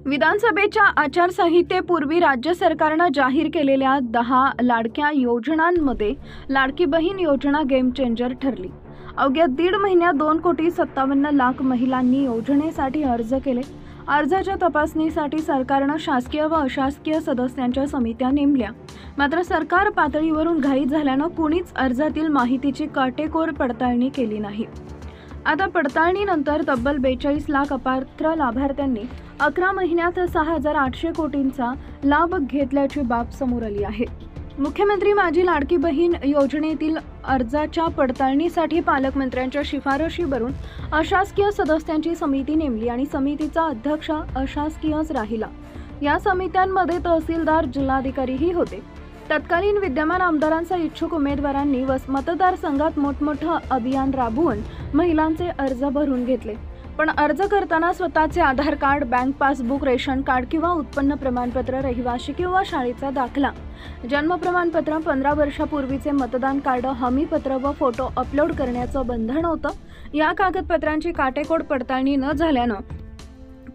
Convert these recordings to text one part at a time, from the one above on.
विधानसभेच्या आचारसंहितेपूर्वी राज्य सरकारनं जाहीर केलेल्या 10 लाडक्या योजनांमध्ये लाडकी बहीण योजना गेम चेंजर ठरली। अवघ्या 1.5 महिन्यात 2,57,00,000 महिलांनी योजनेसाठी अर्ज केले। अर्जाच्या तपासणीसाठी सरकारनं शासकीय व अशासकीय सदस्यांच्या समित्या नेमल्या। मात्र सरकार पातळीवरून घाई झाल्यानं कुणीच अर्जातील माहितीची काटेकोर पडताळणी केली नाही। आता पडताळणीनंतर तब्बल 42 लाख अपात्र लाभार्थ्यांनी 11 महिन्यात 6,800 कोटींचा लाभ घेतल्याची बाब समोर आली आहे। मुख्यमंत्री माझी लाडकी बहीण योजनेतील अर्जाच्या पडताळणीसाठी पालकमंत्र्यांच्या शिफारशीवरून अशासकीय सदस्यांची समिती नेमली आणि समितीचा अध्यक्ष अशासकीयच राहिला। या समित्यांमध्ये तहसीलदार, जिल्हाधिकारीही होते। तत्कालीन विद्यमान आमदारांचा इच्छुक उमेदवारांनी मतदारसंघात मोठमोठं अभियान राबवून महिलांचे अर्ज भरून घेतले। पण अर्ज करताना स्वतःचे Aadhaar card, bank passbook, ration card किंवा उत्पन्न प्रमाणपत्र, रहिवासी किंवा शाळेचा दाखला, जन्म प्रमाणपत्र, 15 वर्षापूर्वीचे मतदान कार्ड, हमीपत्र व फोटो अपलोड करण्याचं बंधन होतं। या कागदपत्रांची काटेकोर पडताळणी न झाल्यानं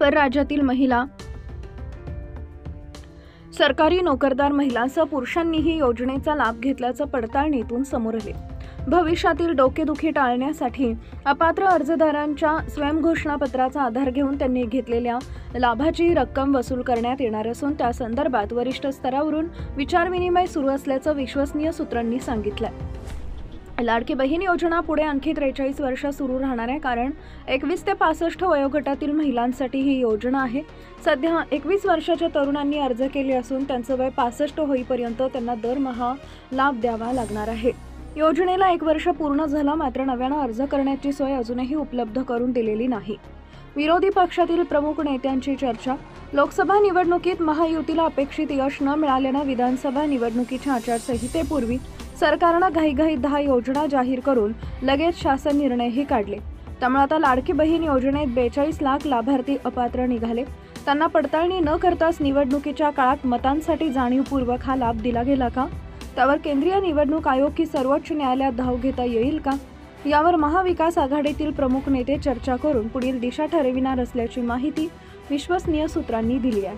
परराज्यातील महिला, सरकारी नोकरदार महिलांसह पुरुषांनीही योजनेचा लाभ घेतल्याचं पडताळणीतून समोर आले। भविष्यातील डोकेदुखी टाळण्यासाठी अपात्र अर्जदारांच्या स्वयंघोषणापत्राचा आधार घेऊन त्यांनी घेतलेल्या लाभाची रक्कम वसूल करण्यात येणार असून त्या संदर्भात वरिष्ठ स्तरावरून विचारविनिमय सुरू असल्याचं विश्वसनीय सूत्रांनी सांगितलंय। लाडकी बहीण योजना पुढे आणखी 43 वर्ष सुरू राहणार आहे, कारण 21 ते 65 वयोगटातील महिलांसाठी ही योजना आहे। सध्या 21 वर्षाच्या तरुणांनी अर्ज केले असून त्यांचं वय 65 होईपर्यंत त्यांना दरमहा लाभ द्यावा लागणार आहे। योजनेला 1 वर्ष पूर्ण झालं, मात्र नव्यानं अर्ज करण्याची सोय अजूनही उपलब्ध करून दिलेली नाही। विरोधी पक्षातील प्रमुख नेत्यांची चर्चा। लोकसभा निवडणुकीत महायुतीला अपेक्षित यश न मिळाल्यानं विधानसभा निवडणुकीच्या आचारसंहितेपूर्वी सरकारनं घाईघाईत 10 योजना जाहीर करून लगेच शासन निर्णयही काढले। त्यामुळे आता लाडकी बहीण योजनेत 42 लाख लाभार्थी अपात्र निघाले। त्यांना पडताळणी न करताच निवडणुकीच्या काळात मतांसाठी जाणीवपूर्वक हा लाभ दिला गेला का? त्यावर केंद्रीय निवडणूक आयोग की सर्वोच्च न्यायालयात धाव घेता येईल का? यावर महाविकास आघाडीतील प्रमुख नेते चर्चा करून पुढील दिशा ठरविणार असल्याची माहिती विश्वसनीय सूत्रांनी दिली आहे।